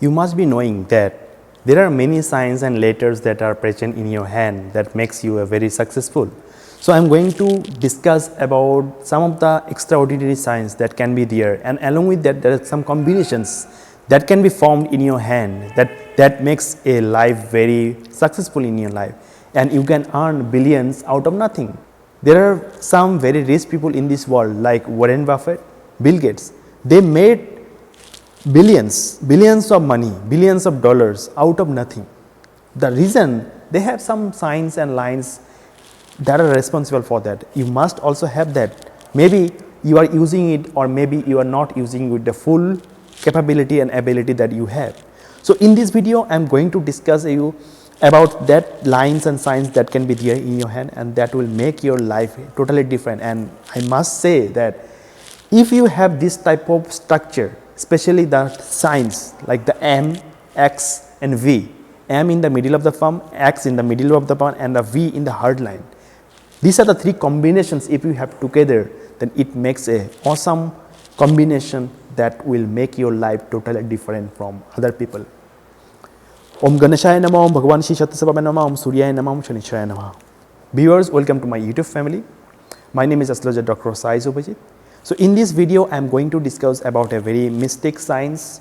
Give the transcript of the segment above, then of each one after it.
You must be knowing that there are many signs and letters that are present in your hand that makes you a very successful. So I am going to discuss about some of the extraordinary signs that can be there, and along with that there are some combinations that can be formed in your hand that makes a life very successful in your life, and you can earn billions out of nothing. There are some very rich people in this world like Warren Buffett, Bill Gates. They made billions of money, billions of dollars out of nothing. The reason, they have some signs and lines that are responsible for that. You must also have that. Maybe you are using it, or maybe you are not using it with the full capability and ability that you have. So in this video I am going to discuss you about that lines and signs that can be there in your hand, and that will make your life totally different. And I must say that if you have this type of structure, especially the signs like the M, X and V, M in the middle of the palm, X in the middle of the palm and the V in the hard line. These are the three combinations. If you have together, then it makes a awesome combination that will make your life totally different from other people. Om Ganeshaya Namah, Om Bhagavan Shri Satyasabhaya Namah, Om Suryaya Namah, Om Shanishraya Namah. Viewers, welcome to my YouTube family. My name is Astrologer Dr. Sai Suvajit. So in this video I am going to discuss about a very mystic signs,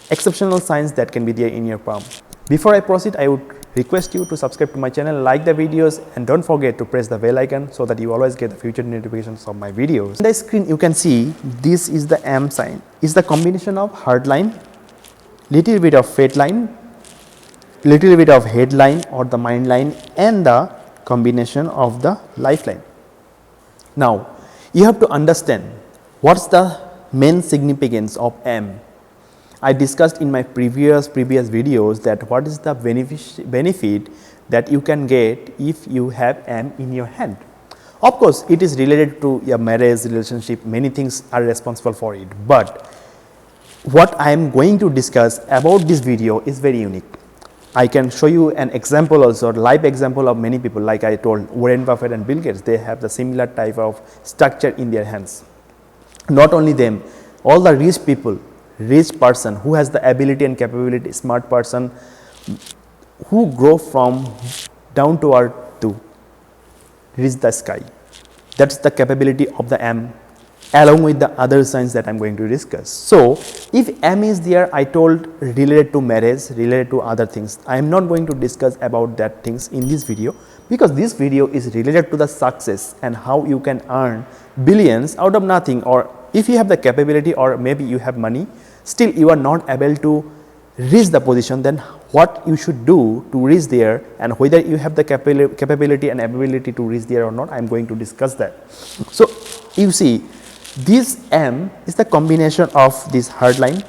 exceptional signs that can be there in your palm. Before I proceed, I would request you to subscribe to my channel, like the videos, and don't forget to press the bell icon so that you always get the future notifications of my videos. On the screen you can see this is the M sign. It's the combination of hard line, little bit of fate line, little bit of head line or the mind line, and the combination of the lifeline. Now you have to understand what's the main significance of M. I discussed in my previous videos that what is the benefit that you can get if you have M in your hand. Of course, it is related to your marriage, relationship, many things are responsible for it. But what I am going to discuss about this video is very unique. I can show you an example also, live example of many people, like I told Warren Buffett and Bill Gates. They have the similar type of structure in their hands. Not only them, all the rich people, rich person who has the ability and capability, smart person who grow from down to earth to reach the sky. That's the capability of the M, along with the other signs that I am going to discuss. So if M is there, I told related to marriage, related to other things. I am not going to discuss about that things in this video, because this video is related to the success and how you can earn billions out of nothing. Or if you have the capability, or maybe you have money, still you are not able to reach the position, then what you should do to reach there, and whether you have the capability and ability to reach there or not, I am going to discuss that. So you see, this M is the combination of this hard line,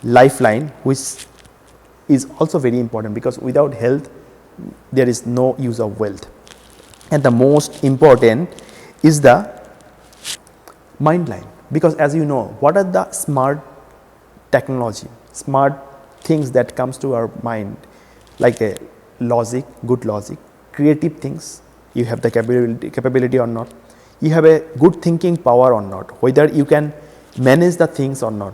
lifeline, which is also very important, because without health there is no use of wealth. And the most important is the mind line, because as you know, what are the smart technology, smart things that comes to our mind, like a logic, good logic, creative things, you have the capability or not, you have a good thinking power or not, whether you can manage the things or not.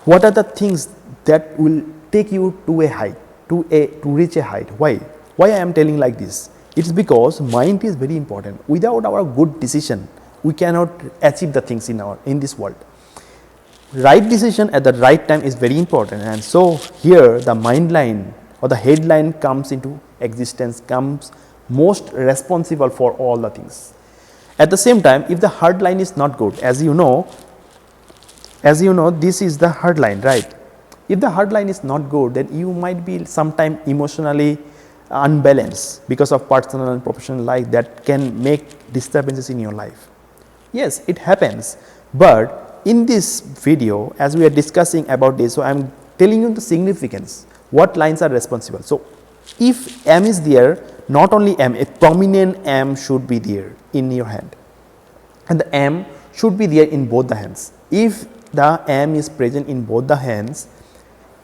What are the things that will take you to a height, to reach a height? Why I am telling like this? It's because mind is very important. Without our good decision, we cannot achieve the things in this world. Right decision at the right time is very important, and so here the mind line or the headline comes into existence, comes most responsible for all the things. At the same time, if the hard line is not good, as you know, this is the hard line, right? If the hard line is not good, then you might be sometime emotionally unbalanced because of personal and professional life that can make disturbances in your life. Yes, it happens, but in this video, as we are discussing about this, so I am telling you the significance, what lines are responsible. So if M is there, not only M, a prominent M should be there in your hand, and the M should be there in both the hands. If the M is present in both the hands,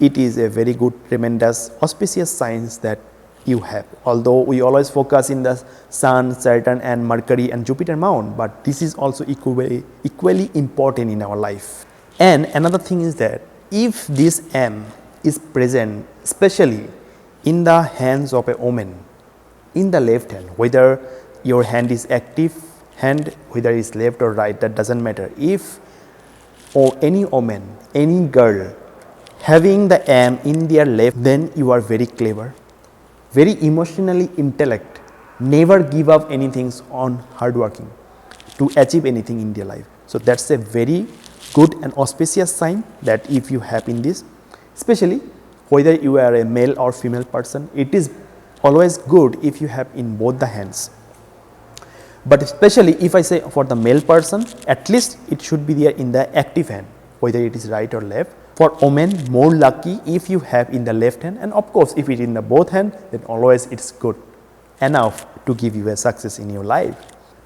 it is a very good, tremendous, auspicious signs that you have. Although we always focus in the Sun, Saturn and Mercury and Jupiter mount, but this is also equally important in our life. And another thing is that if this M is present especially in the hands of a woman, in the left hand, whether your hand is active hand, whether it's left or right, that doesn't matter. If or any woman, any girl having the M in their left, then you are very clever, very emotionally intellect, never give up anything on hard working to achieve anything in their life. So that's a very good and auspicious sign that if you have in this, especially whether you are a male or female person, it is always good if you have in both the hands. But especially if I say for the male person, at least it should be there in the active hand, whether it is right or left. For women, more lucky if you have in the left hand, and of course if it is in the both hand, then always it's good enough to give you a success in your life.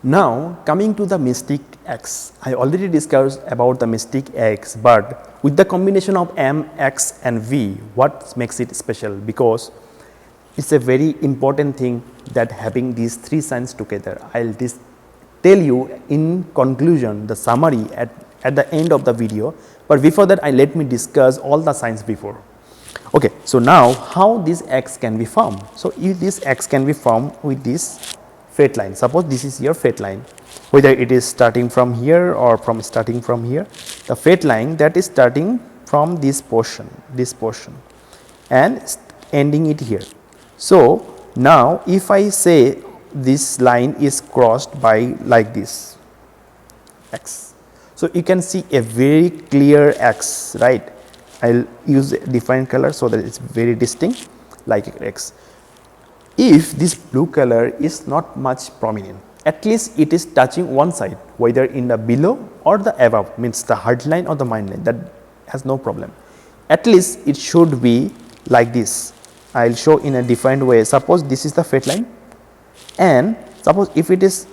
Now coming to the mystic X, I already discussed about the mystic X, but with the combination of M, X and V, what makes it special? Because it's a very important thing that having these three signs together. I'll tell you in conclusion the summary at the end of the video, but before that let me discuss all the signs before. Okay, so now how this X can be formed? So if this X can be formed with this fate line. Suppose this is your fate line, whether it is starting from here or starting from here, the fate line that is starting from this portion and ending it here. So now if I say this line is crossed by like this X, so you can see a very clear X, right? I'll use a different color so that it's very distinct like X. If this blue color is not much prominent, at least it is touching one side, whether in the below or the above, means the heart line or the mind line, that has no problem. At least it should be like this. I'll show in a different way. Suppose this is the fate line, and suppose if it is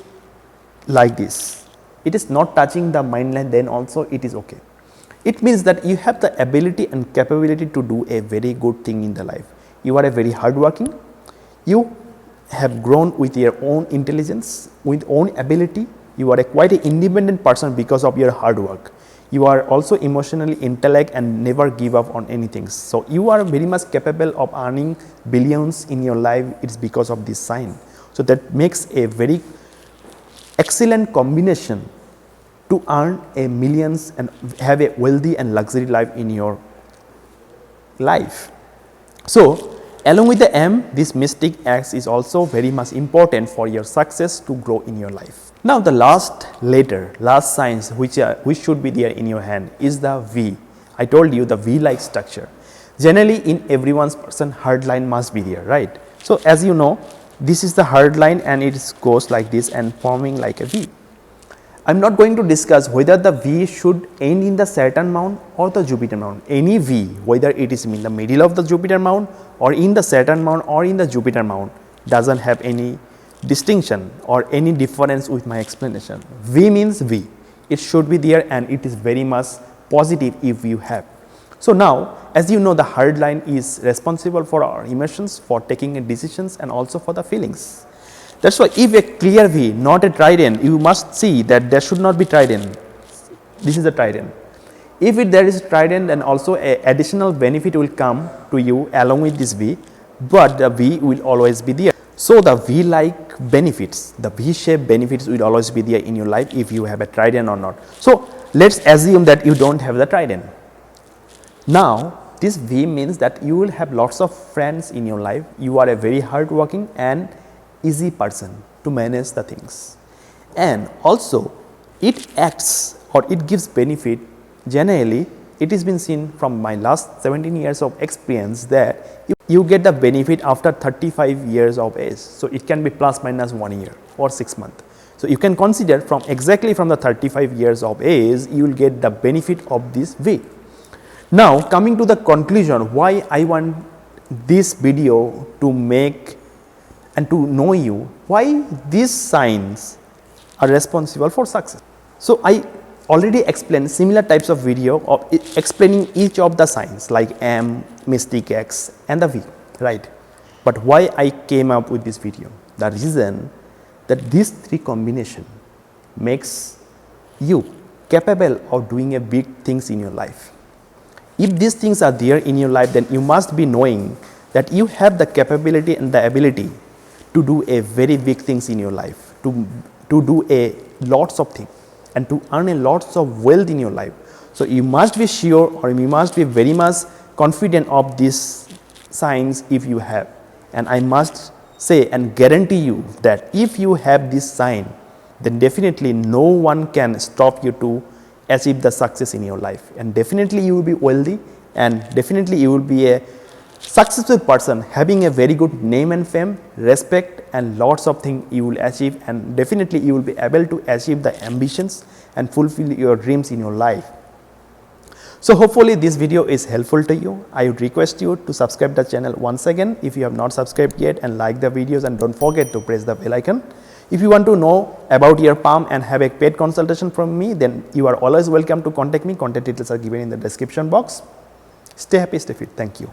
like this, it is not touching the mind line, then also it is okay. It means that you have the ability and capability to do a very good thing in the life. You are a very hardworking, you have grown with your own intelligence, with own ability, you are quite an independent person because of your hard work. You are also emotionally intellect and never give up on anything. So you are very much capable of earning billions in your life. It's because of this sign. So that makes a very excellent combination to earn a millions and have a wealthy and luxury life in your life. So along with the M, this mystic X is also very much important for your success to grow in your life. Now the last letter, last signs which should be there in your hand is the V. I told you the V-like structure. Generally in everyone's person, hard line must be there, right? So as you know, this is the hard line and it goes like this and forming like a V. I'm not going to discuss whether the V should end in the Saturn mount or the Jupiter mount. Any V, whether it is in the middle of the Jupiter mount or in the Saturn mount or in the Jupiter mount, doesn't have any distinction or any difference with my explanation. V means V. It should be there and it is very much positive if you have. So now, as you know, the hard line is responsible for our emotions, for taking decisions and also for the feelings. That's why if a clear V, not a trident, you must see that there should not be trident. This is a trident. If there is a trident, then also a additional benefit will come to you along with this V, but the V will always be there. So the V-like benefits, the V-shaped benefits will always be there in your life if you have a trident or not. So let's assume that you don't have the trident. Now this V means that you will have lots of friends in your life. You are a very hardworking and easy person to manage the things, and also it acts or it gives benefit. Generally it has been seen from my last 17 years of experience that you get the benefit after 35 years of age. So it can be plus minus 1 year or 6 months. So you can consider from exactly from the 35 years of age you will get the benefit of this V. Now coming to the conclusion, why I want this video to make and to know you why these signs are responsible for success. So I already explained similar types of video of explaining each of the signs like M, mystic X and the V, right? But why I came up with this video? The reason that these three combination makes you capable of doing a big things in your life. If these things are there in your life, then you must be knowing that you have the capability and the ability to do a very big things in your life, to do a lots of things and to earn a lots of wealth in your life. So you must be sure, or you must be very much confident of these signs if you have. And I must say and guarantee you that if you have this sign, then definitely no one can stop you to achieve the success in your life, and definitely you will be wealthy, and definitely you will be a successful person having a very good name and fame, respect, and lots of things you will achieve, and definitely you will be able to achieve the ambitions and fulfill your dreams in your life. So hopefully this video is helpful to you. I would request you to subscribe the channel once again if you have not subscribed yet, and like the videos, and don't forget to press the bell icon. If you want to know about your palm and have a paid consultation from me, then you are always welcome to contact me. Contact details are given in the description box. Stay happy, stay fit. Thank you.